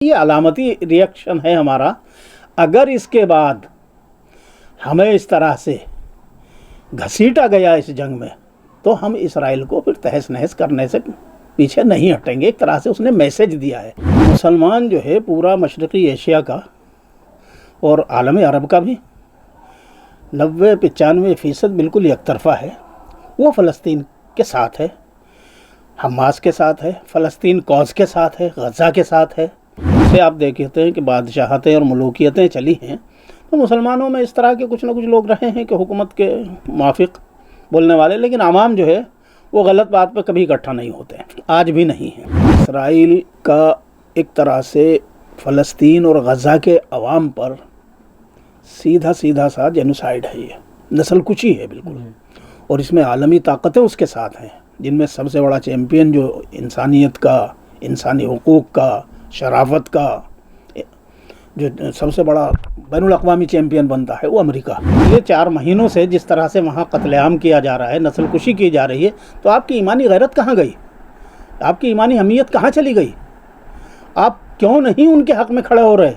یہ علامتی ریئیکشن ہے ہمارا. اگر اس کے بعد ہمیں اس طرح سے گھسیٹا گیا اس جنگ میں تو ہم اسرائیل کو پھر تہس نہس کرنے سے پیچھے نہیں ہٹیں گے. ایک طرح سے اس نے میسج دیا ہے. مسلمان جو ہے پورا مشرقی ایشیا کا اور عالم عرب کا بھی 90-95% بالکل یک طرفہ ہے. وہ فلسطین کے ساتھ ہے، حماس کے ساتھ ہے، فلسطین کاز کے ساتھ ہے، غزہ کے ساتھ ہے. سے آپ دیکھتے ہیں کہ بادشاہتیں اور ملوکیتیں چلی ہیں تو مسلمانوں میں اس طرح کے کچھ نہ کچھ لوگ رہے ہیں کہ حکومت کے موافق بولنے والے، لیکن عوام جو ہے وہ غلط بات پہ کبھی اکٹھا نہیں ہوتے ہیں، آج بھی نہیں ہیں. اسرائیل کا ایک طرح سے فلسطین اور غزہ کے عوام پر سیدھا سا جینوسائیڈ ہے، یہ نسل کشی ہے بالکل. اور اس میں عالمی طاقتیں اس کے ساتھ ہیں، جن میں سب سے بڑا چیمپئن جو انسانیت کا، انسانی حقوق کا، شرافت کا جو سب سے بڑا بین الاقوامی چیمپئن بنتا ہے وہ امریکہ. یہ 4 مہینوں سے جس طرح سے وہاں قتل عام کیا جا رہا ہے، نسل کشی کی جا رہی ہے، تو آپ کی ایمانی غیرت کہاں گئی؟ آپ کی ایمانی حمیت کہاں چلی گئی؟ آپ کیوں نہیں ان کے حق میں کھڑے ہو رہے؟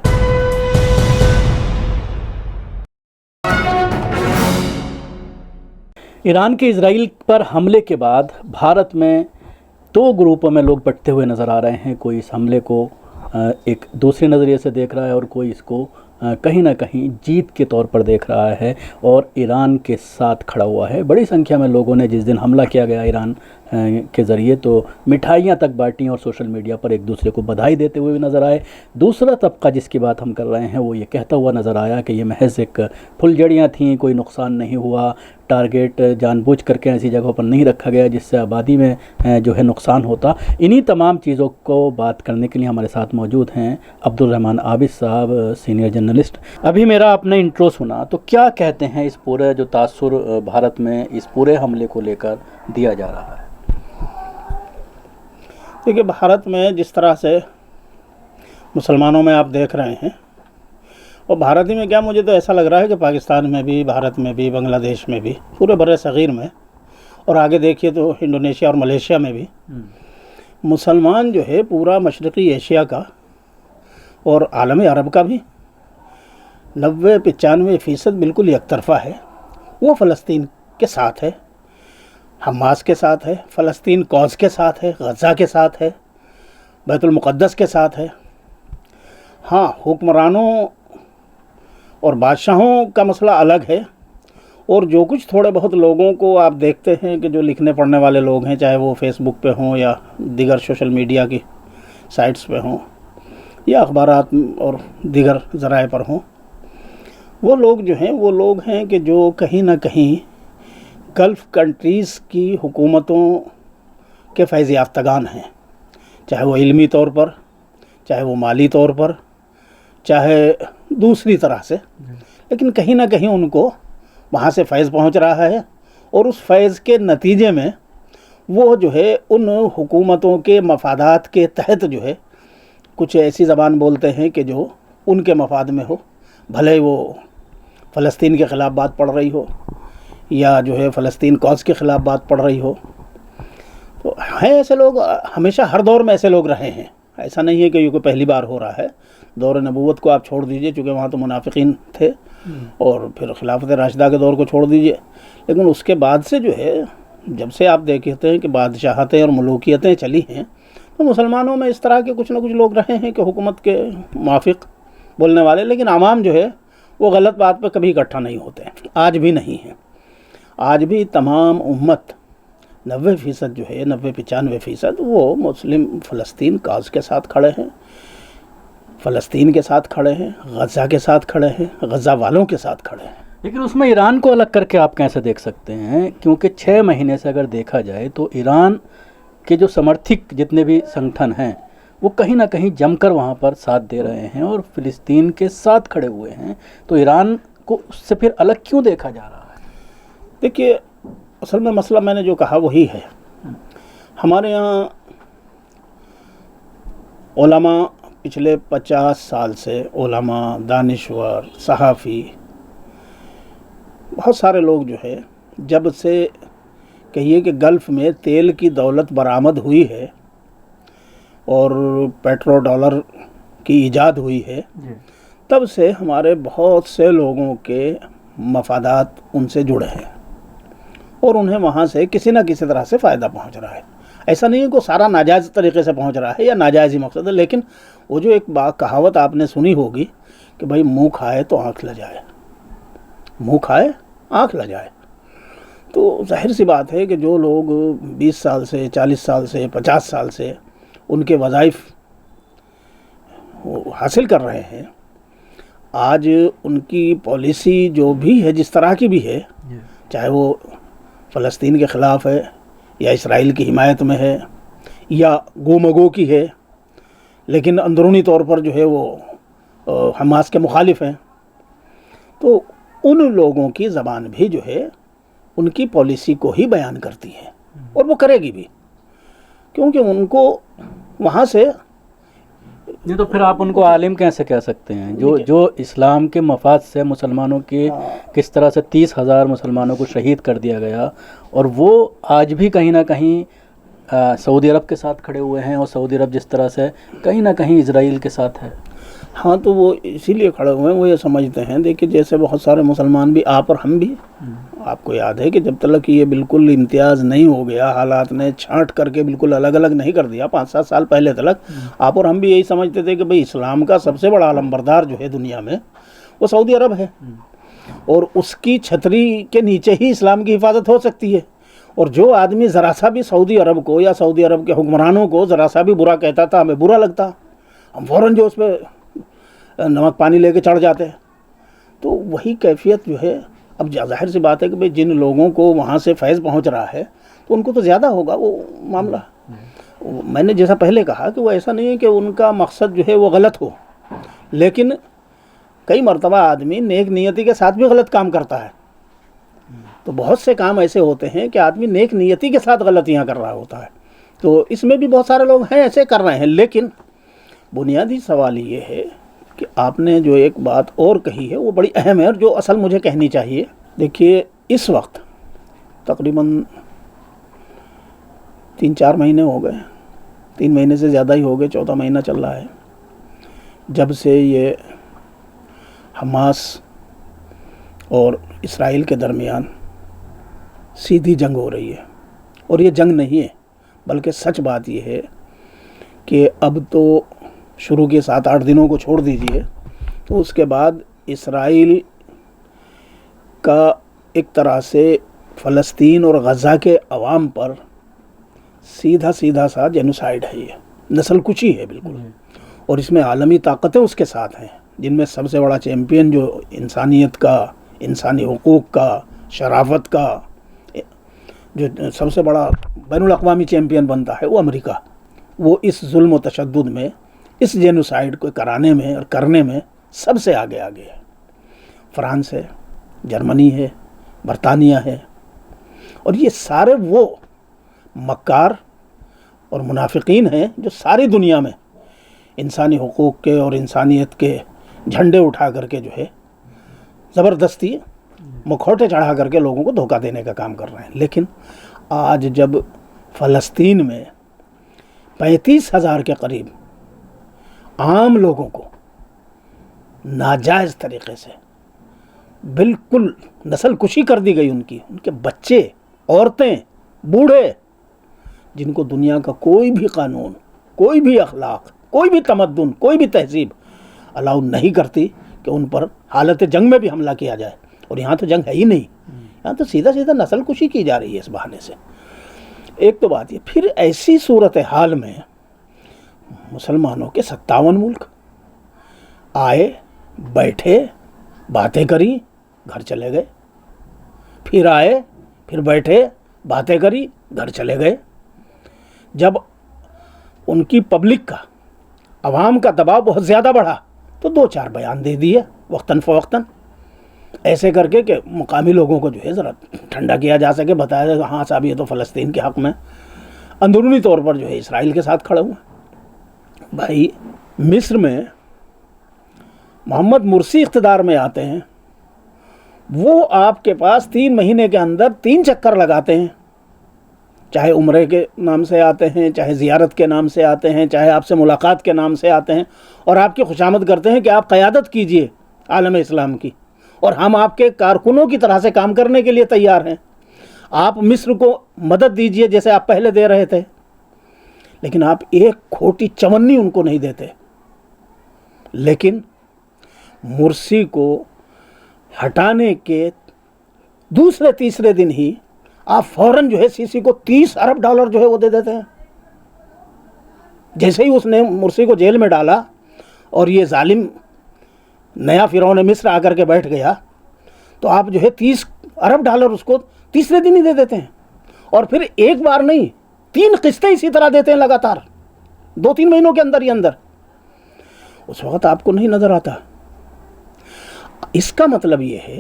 ایران کے اسرائیل پر حملے کے بعد بھارت میں 2 گروپوں میں لوگ بٹتے ہوئے نظر آ رہے ہیں. کوئی اس حملے کو ایک دوسرے نظریے سے دیکھ رہا ہے اور کوئی اس کو کہیں نہ کہیں جیت کے طور پر دیکھ رہا ہے اور ایران کے ساتھ کھڑا ہوا ہے. بڑی سنکھیا میں لوگوں نے جس دن حملہ کیا گیا ایران کے ذریعے تو مٹھائیاں تک بانٹیں اور سوشل میڈیا پر ایک دوسرے کو بدھائی دیتے ہوئے بھی نظر آئے. دوسرا طبقہ جس کی بات ہم کر رہے ہیں وہ یہ کہتا ہوا نظر آیا کہ یہ محض ایک پھلجھڑیاں تھیں، کوئی نقصان نہیں ہوا، ٹارگیٹ جان بوجھ کر کے ایسی جگہوں پر نہیں رکھا گیا جس سے آبادی میں جو ہے نقصان ہوتا. انہی تمام چیزوں کو بات کرنے کے لیے ہمارے ساتھ موجود ہیں عبدالرحمن عابد صاحب، سینئر جرنلسٹ. ابھی میرا آپ نے انٹرو سنا تو کیا کہتے ہیں اس پورے جو تاثر بھارت میں اس پورے حملے کو لے کر دیا جا رہا ہے؟ دیکھیے، بھارت میں جس طرح سے مسلمانوں میں آپ دیکھ رہے ہیں، اور بھارت ہی میں کیا، مجھے تو ایسا لگ رہا ہے کہ پاکستان میں بھی، بھارت میں بھی، بنگلہ دیش میں بھی، پورے بر صغیر میں، اور آگے دیکھیے تو انڈونیشیا اور ملیشیا میں بھی مسلمان جو ہے پورا مشرقی ایشیا کا اور عالم عرب کا بھی 90-95% بالکل یک طرفہ ہے. وہ فلسطین کے ساتھ ہے، حماس کے ساتھ ہے، فلسطین کاز کے ساتھ ہے، غزہ کے ساتھ ہے، بیت المقدس کے ساتھ ہے. ہاں، حکمرانوں اور بادشاہوں کا مسئلہ الگ ہے، اور جو کچھ تھوڑے بہت لوگوں کو آپ دیکھتے ہیں کہ جو لکھنے پڑھنے والے لوگ ہیں، چاہے وہ فیس بک پہ ہوں یا دیگر سوشل میڈیا کی سائٹس پہ ہوں یا اخبارات اور دیگر ذرائع پر ہوں، وہ لوگ جو ہیں وہ لوگ ہیں کہ جو کہیں نہ کہیں گلف کنٹریز کی حکومتوں کے فیض یافتگان ہیں، چاہے وہ علمی طور پر، چاہے وہ مالی طور پر، چاہے دوسری طرح سے، لیکن کہیں نہ کہیں ان کو وہاں سے فیض پہنچ رہا ہے. اور اس فیض کے نتیجے میں وہ جو ہے ان حکومتوں کے مفادات کے تحت جو ہے کچھ ایسی زبان بولتے ہیں کہ جو ان کے مفاد میں ہو، بھلے وہ فلسطین کے خلاف بات پڑھ رہی ہو یا جو ہے فلسطین کاز کے خلاف بات پڑھ رہی ہو. تو ہیں ایسے لوگ، ہمیشہ ہر دور میں ایسے لوگ رہے ہیں. ایسا نہیں ہے کہ یہ کوئی پہلی بار ہو رہا ہے. دور نبوت کو آپ چھوڑ دیجئے، چونکہ وہاں تو منافقین تھے، اور پھر خلافت راشدہ کے دور کو چھوڑ دیجئے، لیکن اس کے بعد سے جو ہے جب سے آپ دیکھتے ہیں کہ بادشاہتیں اور ملوکیتیں چلی ہیں تو مسلمانوں میں اس طرح کے کچھ نہ کچھ لوگ رہے ہیں کہ حکومت کے موافق بولنے والے، لیکن عوام جو ہے وہ غلط بات پہ کبھی اکٹھا نہیں ہوتے ہیں، آج بھی نہیں ہیں. آج بھی تمام امت 90% جو ہے، 90-95% وہ مسلم فلسطین کاز کے ساتھ کھڑے ہیں، فلسطین کے ساتھ کھڑے ہیں، غزہ کے ساتھ کھڑے ہیں، غزہ والوں کے ساتھ کھڑے ہیں. لیکن اس میں ایران کو الگ کر کے آپ کیسے دیکھ سکتے ہیں؟ کیونکہ 6 مہینے سے اگر دیکھا جائے تو ایران کے جو سمرتھک جتنے بھی سنگٹھن ہیں وہ کہیں نہ کہیں جم کر وہاں پر ساتھ دے رہے ہیں اور فلسطین کے ساتھ کھڑے ہوئے ہیں. تو ایران کو اس سے پھر الگ کیوں دیکھا جا رہا ہے؟ دیکھیے، اصل میں مسئلہ میں نے جو کہا وہی ہے. ہمارے یہاں علماء پچھلے 50 سال سے، علماء، دانشور، صحافی، بہت سارے لوگ جو ہے جب سے کہیے کہ گلف میں تیل کی دولت برآمد ہوئی ہے اور پیٹرو ڈالر کی ایجاد ہوئی ہے تب سے ہمارے بہت سے لوگوں کے مفادات ان سے جڑے ہیں اور انہیں وہاں سے کسی نہ کسی طرح سے فائدہ پہنچ رہا ہے. ایسا نہیں ہے کہ سارا ناجائز طریقے سے پہنچ رہا ہے یا ناجائز ہی مقصد ہے، لیکن وہ جو ایک کہاوت آپ نے سنی ہوگی کہ بھائی منہ کھائے تو آنکھ لجائے، منہ کھائے آنکھ لجائے. تو ظاہر سی بات ہے کہ جو لوگ 20 سال سے 40 سال سے 50 سال سے ان کے وظائف حاصل کر رہے ہیں، آج ان کی پالیسی جو بھی ہے جس طرح کی بھی ہے، چاہے وہ فلسطین کے خلاف ہے یا اسرائیل کی حمایت میں ہے یا گو مگو کی ہے، لیکن اندرونی طور پر جو ہے وہ حماس کے مخالف ہیں، تو ان لوگوں کی زبان بھی جو ہے ان کی پالیسی کو ہی بیان کرتی ہے اور وہ کرے گی بھی، کیونکہ ان کو وہاں سے نہیں. تو پھر آپ ان کو عالم کیسے کہہ سکتے ہیں جو اسلام کے مفاد سے مسلمانوں کی کس طرح سے 30,000 مسلمانوں کو شہید کر دیا گیا، اور وہ آج بھی کہیں نہ کہیں سعودی عرب کے ساتھ کھڑے ہوئے ہیں، اور سعودی عرب جس طرح سے کہیں نہ کہیں اسرائیل کے ساتھ ہے. ہاں تو وہ اسی لیے کھڑے ہوئے ہیں، وہ یہ سمجھتے ہیں، دیکھیں جیسے بہت سارے مسلمان بھی، آپ اور ہم بھی، آپ کو یاد ہے کہ جب تک یہ بالکل امتیاز نہیں ہو گیا، حالات نے چھانٹ کر کے بالکل الگ الگ نہیں کر دیا، 5-7 سال پہلے تک آپ اور ہم بھی یہی سمجھتے تھے کہ بھئی اسلام کا سب سے بڑا علمبردار جو ہے دنیا میں وہ سعودی عرب ہے، اور اس کی چھتری کے نیچے ہی اسلام کی حفاظت ہو سکتی ہے. اور جو آدمی ذرا سا بھی سعودی عرب کو یا سعودی عرب کے حکمرانوں کو ذرا سا بھی برا کہتا تھا، ہمیں برا لگتا، ہم فوراً جو اس پہ نمک پانی لے کے چڑھ جاتے ہیں. تو وہی کیفیت جو ہے، اب ظاہر سی بات ہے کہ بھئی جن لوگوں کو وہاں سے فیض پہنچ رہا ہے تو ان کو تو زیادہ ہوگا وہ معاملہ. میں نے جیسا پہلے کہا کہ وہ ایسا نہیں ہے کہ ان کا مقصد جو ہے وہ غلط ہو، لیکن کئی مرتبہ آدمی نیک نیتی کے ساتھ بھی غلط کام کرتا ہے. تو بہت سے کام ایسے ہوتے ہیں کہ آدمی نیک نیتی کے ساتھ غلطیاں کر رہا ہوتا ہے، تو اس میں بھی بہت سارے لوگ ہیں ایسے کر رہے ہیں. لیکن بنیادی سوال یہ ہے کہ آپ نے جو ایک بات اور کہی ہے وہ بڑی اہم ہے، اور جو اصل مجھے کہنی چاہیے. دیکھیے اس وقت تقریباً 3-4 مہینے ہو گئے، 3 مہینے سے زیادہ ہی ہو گئے، 4تھا مہینہ چل رہا ہے جب سے یہ حماس اور اسرائیل کے درمیان سیدھی جنگ ہو رہی ہے. اور یہ جنگ نہیں ہے، بلکہ سچ بات یہ ہے کہ اب تو شروع کے 7-8 دنوں کو چھوڑ دیجئے، تو اس کے بعد اسرائیل کا ایک طرح سے فلسطین اور غزہ کے عوام پر سیدھا سا جینوسائیڈ ہے، یہ نسل کشی ہے بالکل. اور اس میں عالمی طاقتیں اس کے ساتھ ہیں، جن میں سب سے بڑا چیمپئن جو انسانیت کا، انسانی حقوق کا، شرافت کا، جو سب سے بڑا بین الاقوامی چیمپئن بنتا ہے وہ امریکہ. وہ اس ظلم و تشدد میں، اس جینوسائیڈ کو کرانے میں اور کرنے میں سب سے آگے ہے. فرانس ہے، جرمنی ہے، برطانیہ ہے، اور یہ سارے وہ مکار اور منافقین ہیں جو ساری دنیا میں انسانی حقوق کے اور انسانیت کے جھنڈے اٹھا کر کے جو ہے زبردستی مکھوٹے چڑھا کر کے لوگوں کو دھوکہ دینے کا کام کر رہے ہیں. لیکن آج جب فلسطین میں 35,000 کے قریب عام لوگوں کو ناجائز طریقے سے بالکل نسل کشی کر دی گئی، ان کے بچے، عورتیں، بوڑھے، جن کو دنیا کا کوئی بھی قانون، کوئی بھی اخلاق، کوئی بھی تمدن، کوئی بھی تہذیب الاؤ نہیں کرتی کہ ان پر حالت جنگ میں بھی حملہ کیا جائے. اور یہاں تو جنگ ہے ہی نہیں، یہاں تو سیدھا نسل کشی کی جا رہی ہے اس بہانے سے. ایک تو بات یہ، پھر ایسی صورتحال میں مسلمانوں کے 57 ملک آئے، بیٹھے، باتیں کری، گھر چلے گئے، پھر آئے، پھر بیٹھے، باتیں کری، گھر چلے گئے. جب ان کی پبلک کا، عوام کا دباؤ بہت زیادہ بڑھا تو 2-4 بیان دے دیے وقتاً فوقتاً، ایسے کر کے کہ مقامی لوگوں کو جو ہے ذرا ٹھنڈا کیا جا سکے، بتایا جائے ہاں صاحب یہ تو فلسطین کے حق میں، اندرونی طور پر جو ہے اسرائیل کے ساتھ کھڑے ہوئے. بھائی مصر میں محمد مرسی اقتدار میں آتے ہیں، وہ آپ کے پاس 3 مہینے کے اندر 3 چکر لگاتے ہیں، چاہے عمرے کے نام سے آتے ہیں، چاہے زیارت کے نام سے آتے ہیں، چاہے آپ سے ملاقات کے نام سے آتے ہیں، اور آپ کی خوشامد کرتے ہیں کہ آپ قیادت کیجئے عالم اسلام کی، اور ہم آپ کے کارکنوں کی طرح سے کام کرنے کے لیے تیار ہیں، آپ مصر کو مدد دیجئے جیسے آپ پہلے دے رہے تھے، لیکن آپ ایک کھوٹی چونی ان کو نہیں دیتے۔ لیکن مرسی کو ہٹانے کے دوسرے تیسرے دن ہی آپ فوراً جو ہے سیسی کو $30 ارب جو ہے وہ دے دیتے ہیں۔ جیسے ہی اس نے مرسی کو جیل میں ڈالا اور یہ ظالم نیا فرعون مصر آ کر کے بیٹھ گیا، تو آپ جو ہے $30 ارب اس کو تیسرے دن ہی دے دیتے ہیں، اور پھر ایک بار نہیں 3 قسطیں اسی طرح دیتے ہیں لگاتار 2-3 مہینوں کے اندر ہی اندر۔ اس وقت آپ کو نہیں نظر آتا۔ اس کا مطلب یہ ہے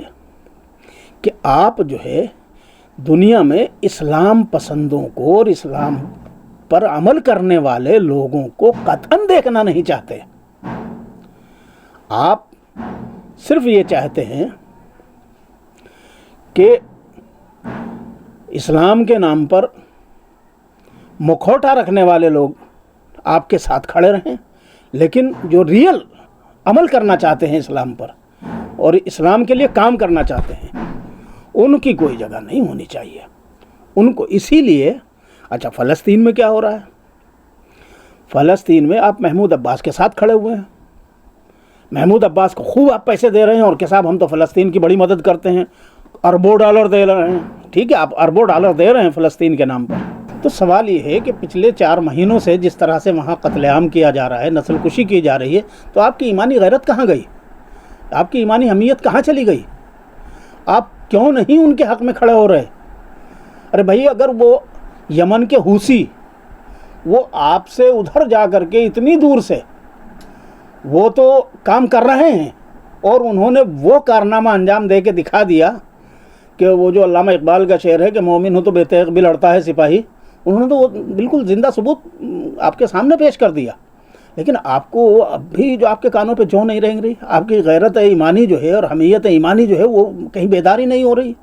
کہ آپ جو ہے دنیا میں اسلام پسندوں کو اور اسلام پر عمل کرنے والے لوگوں کو قطعاً دیکھنا نہیں چاہتے۔ آپ صرف یہ چاہتے ہیں کہ اسلام کے نام پر مکھوٹا رکھنے والے لوگ آپ کے ساتھ کھڑے رہیں، لیکن جو ریئل عمل کرنا چاہتے ہیں اسلام پر اور اسلام کے لیے کام کرنا چاہتے ہیں، ان کی کوئی جگہ نہیں ہونی چاہیے ان کو۔ اسی لیے اچھا فلسطین میں کیا ہو رہا ہے؟ فلسطین میں آپ محمود عباس کے ساتھ کھڑے ہوئے ہیں، محمود عباس کو خوب آپ پیسے دے رہے ہیں، اور کہ صاحب ہم تو فلسطین کی بڑی مدد کرتے ہیں، اربوں ڈالر دے رہے ہیں۔ ٹھیک ہے، آپ اربوں ڈالر دے رہے ہیں فلسطین کے نام پر، تو سوال یہ ہے کہ پچھلے 4 مہینوں سے جس طرح سے وہاں قتل عام کیا جا رہا ہے، نسل کشی کی جا رہی ہے، تو آپ کی ایمانی غیرت کہاں گئی؟ آپ کی ایمانی حمیت کہاں چلی گئی؟ آپ کیوں نہیں ان کے حق میں کھڑے ہو رہے؟ ارے بھائی، اگر وہ یمن کے حوثی وہ آپ سے ادھر جا کر کے اتنی دور سے وہ تو کام کر رہے ہیں، اور انہوں نے وہ کارنامہ انجام دے کے دکھا دیا کہ وہ جو علامہ اقبال کا شعر ہے کہ مومن ہو تو بے تیغ بھی لڑتا ہے سپاہی، انہوں نے تو وہ بالکل زندہ ثبوت آپ کے سامنے پیش کر دیا، لیکن آپ کو اب بھی جو آپ کے کانوں پہ جو نہیں رہیں گی، آپ کی غیرت ایمانی جو ہے اور حمیت ایمانی جو ہے وہ کہیں بیداری نہیں ہو رہی۔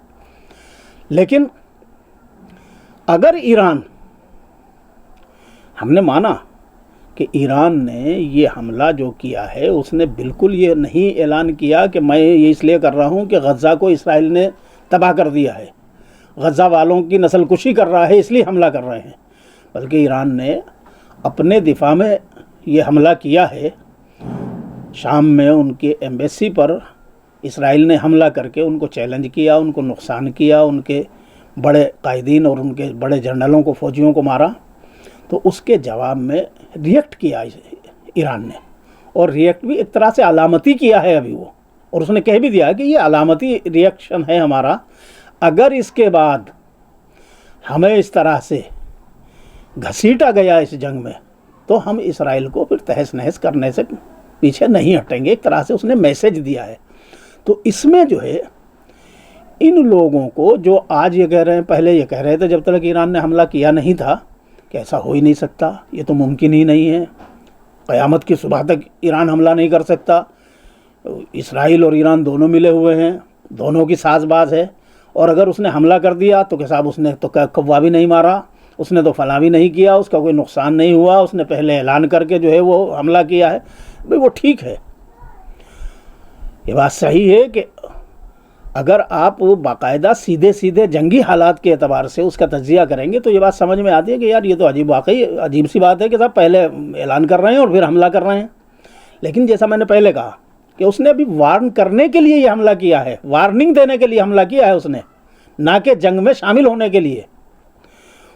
لیکن اگر ایران، ہم نے مانا کہ ایران نے یہ حملہ جو کیا ہے، اس نے بالکل یہ نہیں اعلان کیا کہ میں یہ اس لیے کر رہا ہوں کہ غزہ کو اسرائیل نے تباہ کر دیا ہے، غزہ والوں کی نسل کشی کر رہا ہے اس لیے حملہ کر رہے ہیں، بلکہ ایران نے اپنے دفاع میں یہ حملہ کیا ہے۔ شام میں ان کے ایمبیسی پر اسرائیل نے حملہ کر کے ان کو چیلنج کیا، ان کو نقصان کیا، ان کے بڑے قائدین اور ان کے بڑے جنرلوں کو، فوجیوں کو مارا، تو اس کے جواب میں ریئیکٹ کیا ایران نے، اور ریئیکٹ بھی ایک طرح سے علامتی کیا ہے ابھی وہ، اور اس نے کہہ بھی دیا کہ یہ علامتی ریئیکشن ہے ہمارا، اگر اس کے بعد ہمیں اس طرح سے گھسیٹا گیا اس جنگ میں تو ہم اسرائیل کو پھر تہس نہس کرنے سے پیچھے نہیں ہٹیں گے، ایک طرح سے اس نے میسیج دیا ہے۔ تو اس میں جو ہے ان لوگوں کو جو آج یہ کہہ رہے ہیں، پہلے یہ کہہ رہے تھے جب تک ایران نے حملہ کیا نہیں تھا کہ ایسا ہو ہی نہیں سکتا، یہ تو ممکن ہی نہیں ہے، قیامت کی صبح تک ایران حملہ نہیں کر سکتا، اسرائیل اور ایران دونوں ملے ہوئے ہیں، دونوں کی ساز باز ہے، اور اگر اس نے حملہ کر دیا تو کہ صاحب اس نے تو کوا بھی نہیں مارا، اس نے تو فلاں بھی نہیں کیا، اس کا کوئی نقصان نہیں ہوا، اس نے پہلے اعلان کر کے جو ہے وہ حملہ کیا ہے۔ بھئی وہ ٹھیک ہے، یہ بات صحیح ہے کہ اگر آپ باقاعدہ سیدھے جنگی حالات کے اعتبار سے اس کا تجزیہ کریں گے تو یہ بات سمجھ میں آتی ہے کہ یار یہ تو واقعی عجیب سی بات ہے کہ صاحب پہلے اعلان کر رہے ہیں اور پھر حملہ کر رہے ہیں۔ لیکن جیسا میں نے پہلے کہا کہ اس نے ابھی وارن کرنے کے لیے یہ حملہ کیا ہے، وارننگ دینے کے لیے حملہ کیا ہے اس نے، نہ کہ جنگ میں شامل ہونے کے لیے۔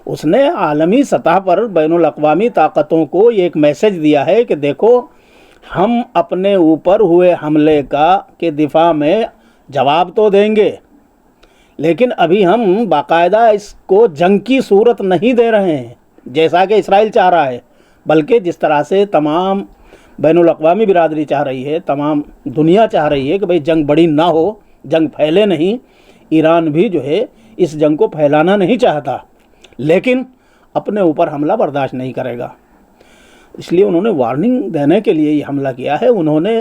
اس نے عالمی سطح پر بین الاقوامی طاقتوں کو یہ ایک میسج دیا ہے کہ دیکھو ہم اپنے اوپر ہوئے حملے کے دفاع میں جواب تو دیں گے، لیکن ابھی ہم باقاعدہ اس کو جنگ کی صورت نہیں دے رہے ہیں جیسا کہ اسرائیل چاہ رہا ہے، بلکہ جس طرح سے تمام بین الاقوامی برادری چاہ رہی ہے، تمام دنیا چاہ رہی ہے کہ بھئی جنگ بڑی نہ ہو، جنگ پھیلے نہیں۔ ایران بھی جو ہے اس جنگ کو پھیلانا نہیں چاہتا، لیکن اپنے اوپر حملہ برداشت نہیں کرے گا، اس لیے انہوں نے وارننگ دینے کے لیے یہ حملہ کیا ہے۔ انہوں نے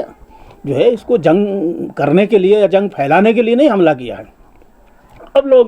جو ہے اس کو جنگ کرنے کے لیے یا جنگ پھیلانے کے لیے نہیں حملہ کیا ہے۔ اب لوگ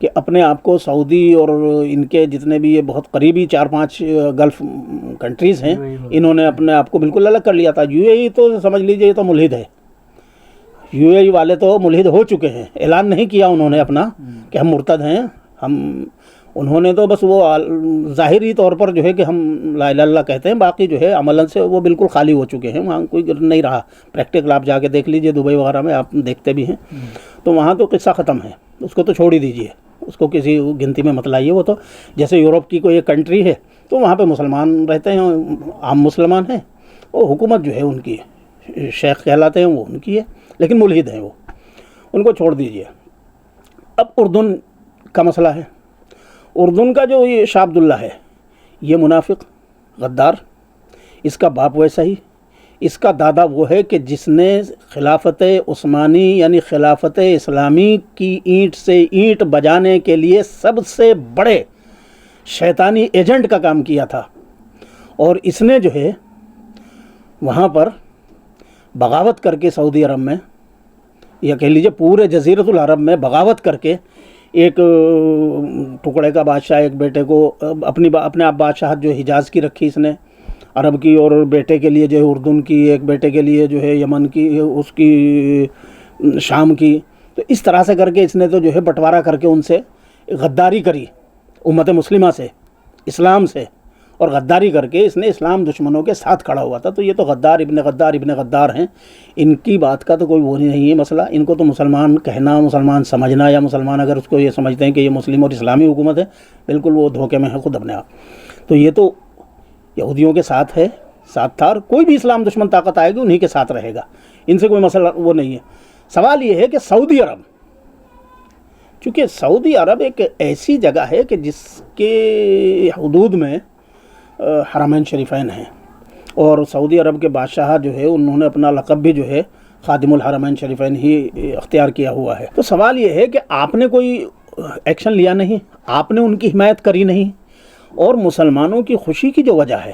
کہ اپنے آپ کو سعودی اور ان کے جتنے بھی یہ بہت قریبی 4-5 گلف کنٹریز ہیں، انہوں نے اپنے آپ کو بالکل الگ کر لیا تھا۔ یو اے ای تو سمجھ لیجئے یہ تو ملحد ہے، یو اے ای والے تو ملحد ہو چکے ہیں، اعلان نہیں کیا انہوں نے اپنا کہ ہم مرتد ہیں، انہوں نے تو بس وہ ظاہری طور پر جو ہے کہ ہم لا الہ الا اللہ کہتے ہیں، باقی جو ہے عملاً سے وہ بالکل خالی ہو چکے ہیں، وہاں کوئی نہیں رہا۔ پریکٹیکل آپ جا کے دیکھ لیجئے، دبئی وغیرہ میں آپ دیکھتے بھی ہیں، تو وہاں تو قصہ ختم ہے، اس کو تو چھوڑ ہی دیجئے، اس کو کسی گنتی میں مت لائیے۔ وہ تو جیسے یورپ کی کوئی ایک کنٹری ہے تو وہاں پہ مسلمان رہتے ہیں، عام مسلمان ہیں، وہ حکومت جو ہے ان کی، شیخ کہلاتے ہیں وہ ان کی ہے، لیکن ملحد ہیں وہ، ان کو چھوڑ دیجئے۔ اب اردن کا مسئلہ ہے، اردن کا جو یہ شاہ عبداللہ ہے، یہ منافق، غدار، اس کا باپ ویسا ہی، اس کا دادا وہ ہے کہ جس نے خلافت عثمانی یعنی خلافت اسلامی کی اینٹ سے اینٹ بجانے کے لیے سب سے بڑے شیطانی ایجنٹ کا کام کیا تھا، اور اس نے جو ہے وہاں پر بغاوت کر کے سعودی عرب میں، یا کہہ لیجیے پورے جزیرۃ العرب میں بغاوت کر کے ایک ٹکڑے کا بادشاہ، ایک بیٹے کو اپنے آپ بادشاہت جو حجاز کی رکھی اس نے، عرب کی، اور بیٹے کے لیے جو ہے اردن کی، ایک بیٹے کے لیے جو ہے یمن کی، اس کی شام کی، تو اس طرح سے کر کے اس نے تو جو ہے بٹوارا کر کے ان سے غداری کری، امت مسلمہ سے، اسلام سے، اور غداری کر کے اس نے اسلام دشمنوں کے ساتھ کھڑا ہوا تھا۔ تو یہ تو غدار ابن غدار ابن غدار ہیں، ان کی بات کا تو کوئی وہ نہیں ہے مسئلہ، ان کو تو مسلمان کہنا، مسلمان سمجھنا، یا مسلمان اگر اس کو یہ سمجھتے ہیں کہ یہ مسلم اور اسلامی حکومت ہے، بالکل وہ دھوکے میں ہے خود اپنے آپ۔ تو یہ تو یہودیوں کے ساتھ ہے، ساتھ تھا، اور کوئی بھی اسلام دشمن طاقت آئے گی انہی کے ساتھ رہے گا، ان سے کوئی مسئلہ وہ نہیں ہے۔ سوال یہ ہے کہ سعودی عرب، چونکہ سعودی عرب ایک ایسی جگہ ہے کہ جس کے حدود میں حرمین شریفین ہیں، اور سعودی عرب کے بادشاہ جو ہے انہوں نے اپنا لقب بھی جو ہے خادم الحرمین شریفین ہی اختیار کیا ہوا ہے۔ تو سوال یہ ہے کہ آپ نے کوئی ایکشن لیا نہیں، آپ نے ان کی حمایت کری نہیں، اور مسلمانوں کی خوشی کی جو وجہ ہے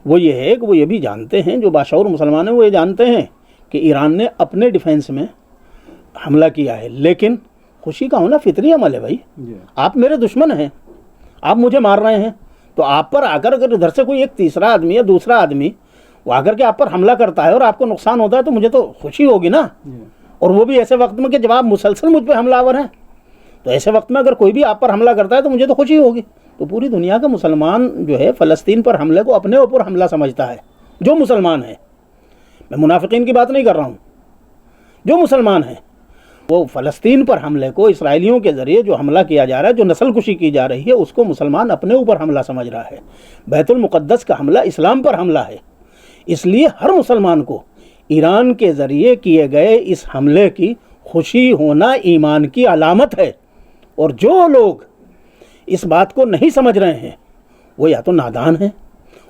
وہ یہ ہے کہ وہ یہ بھی جانتے ہیں، جو باشعور مسلمان ہیں وہ یہ جانتے ہیں کہ ایران نے اپنے ڈیفینس میں حملہ کیا ہے، لیکن خوشی کا ہونا فطری عمل ہے بھائی، آپ میرے دشمن ہیں، آپ مجھے مار رہے ہیں، تو آپ پر اگر ادھر سے کوئی ایک تیسرا آدمی یا دوسرا آدمی وہ آ کر کے آپ پر حملہ کرتا ہے اور آپ کو نقصان ہوتا ہے تو مجھے تو خوشی ہوگی نا، اور وہ بھی ایسے وقت میں کہ جب آپ مسلسل مجھ پہ حملہ آور ہیں، تو ایسے وقت میں اگر کوئی بھی آپ پر حملہ کرتا ہے تو مجھے تو خوشی ہوگی۔ تو پوری دنیا کا مسلمان جو ہے فلسطین پر حملے کو اپنے اوپر حملہ سمجھتا ہے، جو مسلمان ہے، میں منافقین کی بات نہیں کر رہا ہوں، جو مسلمان ہیں وہ فلسطین پر حملے کو، اسرائیلیوں کے ذریعے جو حملہ کیا جا رہا ہے، جو نسل کشی کی جا رہی ہے، اس کو مسلمان اپنے اوپر حملہ سمجھ رہا ہے۔ بیت المقدس کا حملہ اسلام پر حملہ ہے، اس لیے ہر مسلمان کو ایران کے ذریعے کیے گئے اس حملے کی خوشی ہونا ایمان کی علامت ہے، اور جو لوگ اس بات کو نہیں سمجھ رہے ہیں وہ یا تو نادان ہیں،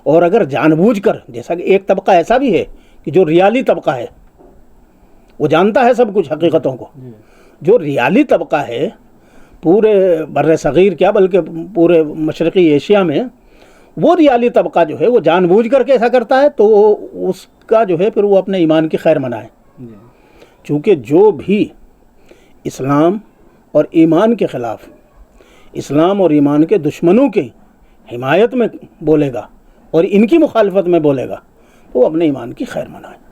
اور اگر جان بوجھ کر، جیسا کہ ایک طبقہ ایسا بھی ہے کہ جو ریالی طبقہ ہے، وہ جانتا ہے سب کچھ حقیقتوں کو، جو ریالی طبقہ ہے پورے بر صغیر کیا بلکہ پورے مشرقی ایشیا میں، وہ ریالی طبقہ جو ہے وہ جان بوجھ کر کے ایسا کرتا ہے، تو اس کا جو ہے پھر وہ اپنے ایمان کی خیر منائے، چونکہ جو بھی اسلام اور ایمان کے خلاف، اسلام اور ایمان کے دشمنوں کی حمایت میں بولے گا اور ان کی مخالفت میں بولے گا تو وہ اپنے ایمان کی خیر منائے۔